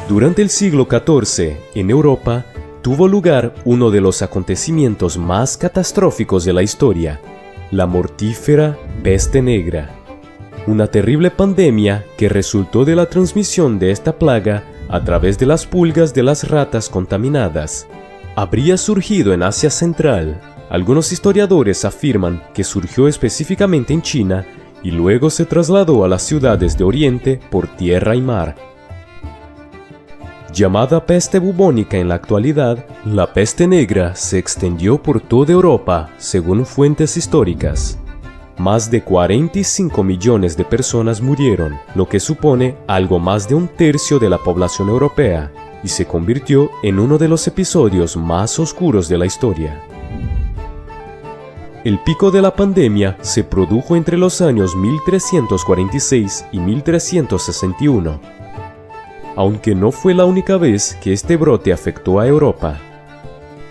Durante el siglo XIV, en Europa, tuvo lugar uno de los acontecimientos más catastróficos de la historia, la mortífera peste negra. Una terrible pandemia que resultó de la transmisión de esta plaga a través de las pulgas de las ratas contaminadas. Habría surgido en Asia Central. Algunos historiadores afirman que surgió específicamente en China y luego se trasladó a las ciudades de Oriente por tierra y mar. Llamada peste bubónica en la actualidad, la peste negra se extendió por toda Europa, según fuentes históricas. Más de 45 millones de personas murieron, lo que supone algo más de un tercio de la población europea, y se convirtió en uno de los episodios más oscuros de la historia. El pico de la pandemia se produjo entre los años 1346 y 1361. Aunque no fue la única vez que este brote afectó a Europa.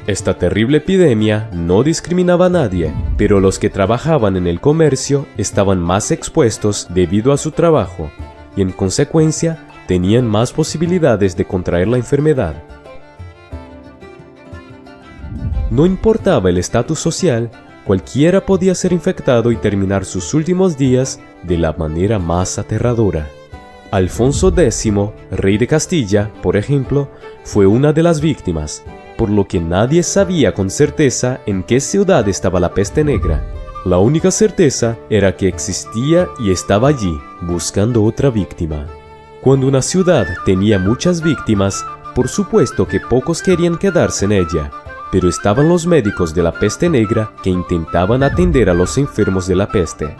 Esta terrible epidemia no discriminaba a nadie, pero los que trabajaban en el comercio estaban más expuestos debido a su trabajo y en consecuencia tenían más posibilidades de contraer la enfermedad. No importaba el estatus social, cualquiera podía ser infectado y terminar sus últimos días de la manera más aterradora. Alfonso X, rey de Castilla, por ejemplo, fue una de las víctimas, por lo que nadie sabía con certeza en qué ciudad estaba la peste negra. La única certeza era que existía y estaba allí, buscando otra víctima. Cuando una ciudad tenía muchas víctimas, por supuesto que pocos querían quedarse en ella, pero estaban los médicos de la peste negra que intentaban atender a los enfermos de la peste.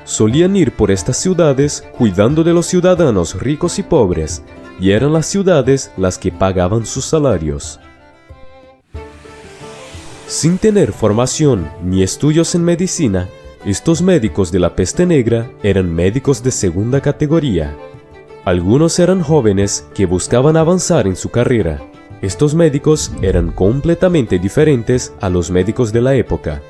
Solían ir por estas ciudades cuidando de los ciudadanos ricos y pobres, y eran las ciudades las que pagaban sus salarios. Sin tener formación ni estudios en medicina, estos médicos de la peste negra eran médicos de segunda categoría. Algunos eran jóvenes que buscaban avanzar en su carrera. Estos médicos eran completamente diferentes a los médicos de la época.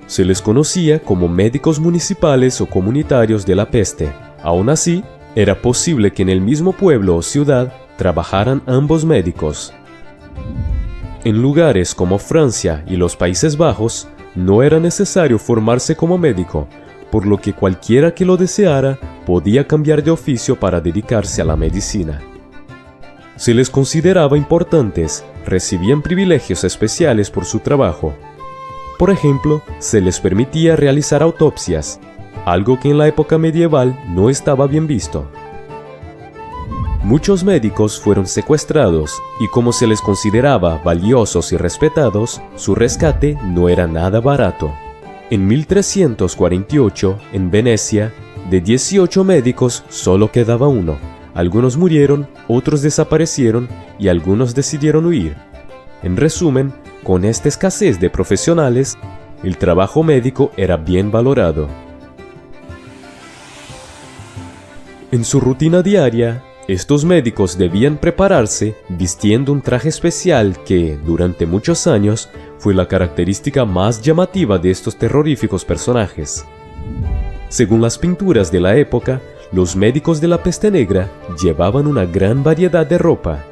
Se les conocía como médicos municipales o comunitarios de la peste. Aún así, era posible que en el mismo pueblo o ciudad trabajaran ambos médicos. En lugares como Francia y los Países Bajos, no era necesario formarse como médico, por lo que cualquiera que lo deseara podía cambiar de oficio para dedicarse a la medicina. Se les consideraba importantes, recibían privilegios especiales por su trabajo. Por ejemplo, se les permitía realizar autopsias, algo que en la época medieval no estaba bien visto. Muchos médicos fueron secuestrados y como se les consideraba valiosos y respetados, su rescate no era nada barato. En 1348, en Venecia, de 18 médicos solo quedaba uno. Algunos murieron, otros desaparecieron y algunos decidieron huir. En resumen, con esta escasez de profesionales, el trabajo médico era bien valorado. En su rutina diaria, estos médicos debían prepararse vistiendo un traje especial que, durante muchos años, fue la característica más llamativa de estos terroríficos personajes. Según las pinturas de la época, los médicos de la peste negra llevaban una gran variedad de ropa.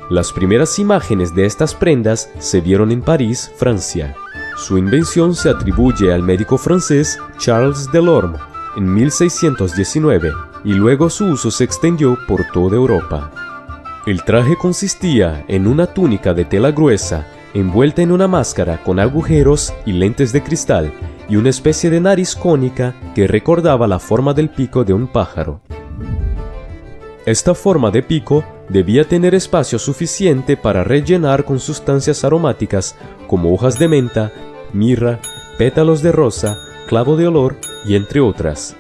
Las primeras imágenes de estas prendas se vieron en París, Francia. Su invención se atribuye al médico francés Charles Delorme en 1619 y luego su uso se extendió por toda Europa. El traje consistía en una túnica de tela gruesa envuelta en una máscara con agujeros y lentes de cristal y una especie de nariz cónica que recordaba la forma del pico de un pájaro. Esta forma de pico debía tener espacio suficiente para rellenar con sustancias aromáticas como hojas de menta, mirra, pétalos de rosa, clavo de olor y entre otras.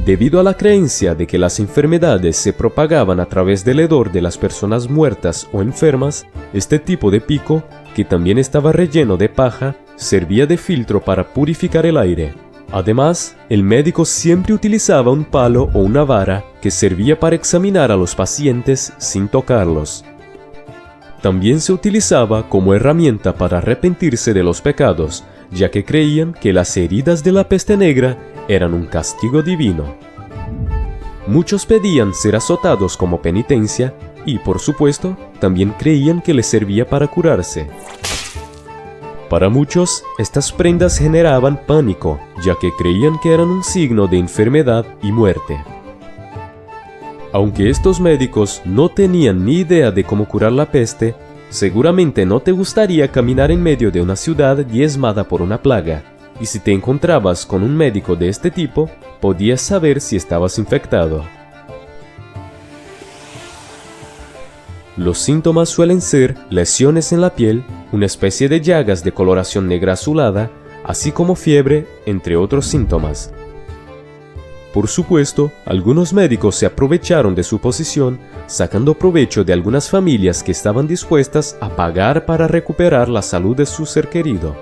Debido a la creencia de que las enfermedades se propagaban a través del hedor de las personas muertas o enfermas, este tipo de pico, que también estaba relleno de paja, servía de filtro para purificar el aire. Además, el médico siempre utilizaba un palo o una vara que servía para examinar a los pacientes sin tocarlos. También se utilizaba como herramienta para arrepentirse de los pecados, ya que creían que las heridas de la peste negra eran un castigo divino. Muchos pedían ser azotados como penitencia y, por supuesto, también creían que les servía para curarse. Para muchos, estas prendas generaban pánico, ya que creían que eran un signo de enfermedad y muerte. Aunque estos médicos no tenían ni idea de cómo curar la peste, seguramente no te gustaría caminar en medio de una ciudad diezmada por una plaga, y si te encontrabas con un médico de este tipo, podías saber si estabas infectado. Los síntomas suelen ser lesiones en la piel, una especie de llagas de coloración negra azulada, así como fiebre, entre otros síntomas. Por supuesto, algunos médicos se aprovecharon de su posición, sacando provecho de algunas familias que estaban dispuestas a pagar para recuperar la salud de su ser querido.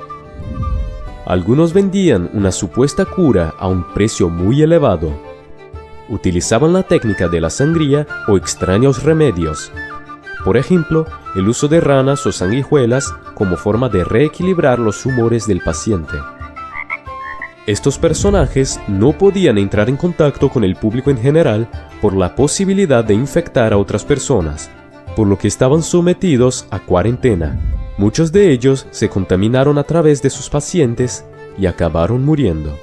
Algunos vendían una supuesta cura a un precio muy elevado. Utilizaban la técnica de la sangría o extraños remedios. Por ejemplo, el uso de ranas o sanguijuelas como forma de reequilibrar los humores del paciente. Estos personajes no podían entrar en contacto con el público en general por la posibilidad de infectar a otras personas, por lo que estaban sometidos a cuarentena. Muchos de ellos se contaminaron a través de sus pacientes y acabaron muriendo.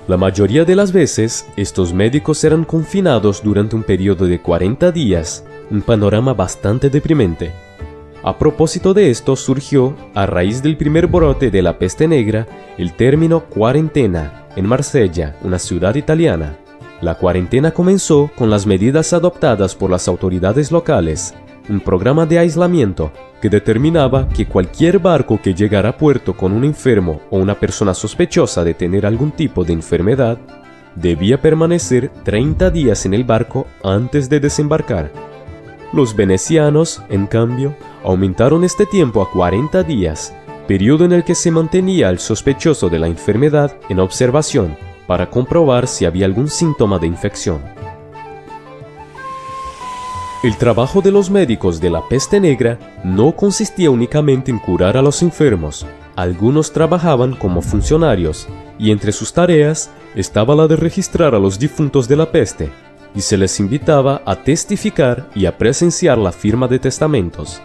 La mayoría de las veces, estos médicos eran confinados durante un periodo de 40 días, un panorama bastante deprimente. A propósito de esto surgió, a raíz del primer brote de la peste negra, el término cuarentena en Marsella, una ciudad italiana. La cuarentena comenzó con las medidas adoptadas por las autoridades locales, un programa de aislamiento que determinaba que cualquier barco que llegara a puerto con un enfermo o una persona sospechosa de tener algún tipo de enfermedad, debía permanecer 30 días en el barco antes de desembarcar. Los venecianos, en cambio, aumentaron este tiempo a 40 días, periodo en el que se mantenía al sospechoso de la enfermedad en observación para comprobar si había algún síntoma de infección. El trabajo de los médicos de la peste negra no consistía únicamente en curar a los enfermos. Algunos trabajaban como funcionarios, y entre sus tareas estaba la de registrar a los difuntos de la peste, y se les invitaba a testificar y a presenciar la firma de testamentos.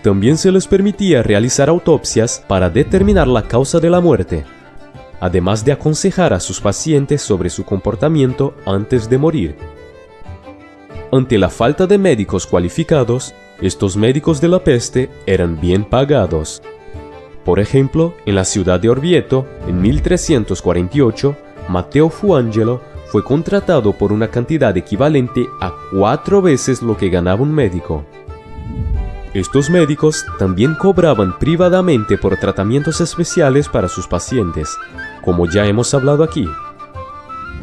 También se les permitía realizar autopsias para determinar la causa de la muerte, además de aconsejar a sus pacientes sobre su comportamiento antes de morir. Ante la falta de médicos cualificados, estos médicos de la peste eran bien pagados. Por ejemplo, en la ciudad de Orvieto, en 1348, Matteo Fuangelo fue contratado por una cantidad equivalente a 4 veces lo que ganaba un médico. Estos médicos también cobraban privadamente por tratamientos especiales para sus pacientes, como ya hemos hablado aquí.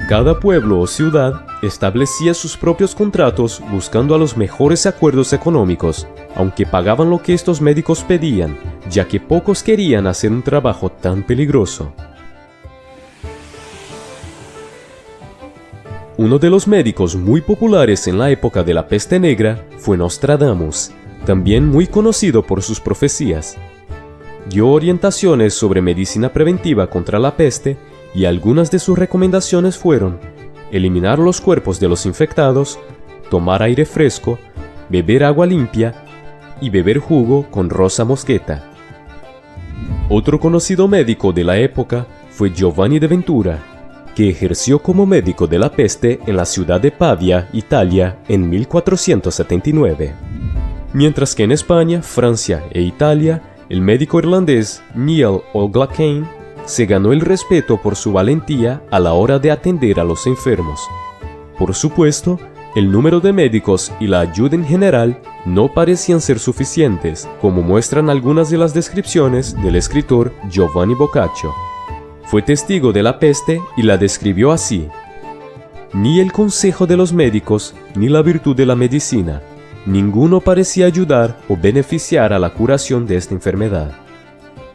Cada pueblo o ciudad establecía sus propios contratos buscando a los mejores acuerdos económicos, aunque pagaban lo que estos médicos pedían, ya que pocos querían hacer un trabajo tan peligroso. Uno de los médicos muy populares en la época de la peste negra fue Nostradamus, también muy conocido por sus profecías. Dio orientaciones sobre medicina preventiva contra la peste y algunas de sus recomendaciones fueron eliminar los cuerpos de los infectados, tomar aire fresco, beber agua limpia y beber jugo con rosa mosqueta. Otro conocido médico de la época fue Giovanni de Ventura, que ejerció como médico de la peste en la ciudad de Pavia, Italia, en 1479. Mientras que en España, Francia e Italia, el médico irlandés Niall O'Glacain se ganó el respeto por su valentía a la hora de atender a los enfermos. Por supuesto, el número de médicos y la ayuda en general no parecían ser suficientes, como muestran algunas de las descripciones del escritor Giovanni Boccaccio. Fue testigo de la peste y la describió así: ni el consejo de los médicos ni la virtud de la medicina, ninguno parecía ayudar o beneficiar a la curación de esta enfermedad.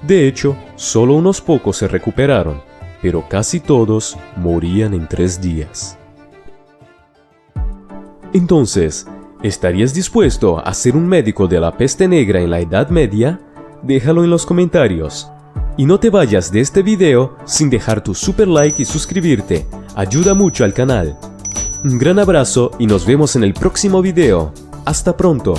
De hecho, solo unos pocos se recuperaron, pero casi todos morían en 3 días. Entonces, ¿estarías dispuesto a ser un médico de la peste negra en la Edad Media? Déjalo en los comentarios. Y no te vayas de este video sin dejar tu super like y suscribirte, ayuda mucho al canal. Un gran abrazo y nos vemos en el próximo video. ¡Hasta pronto!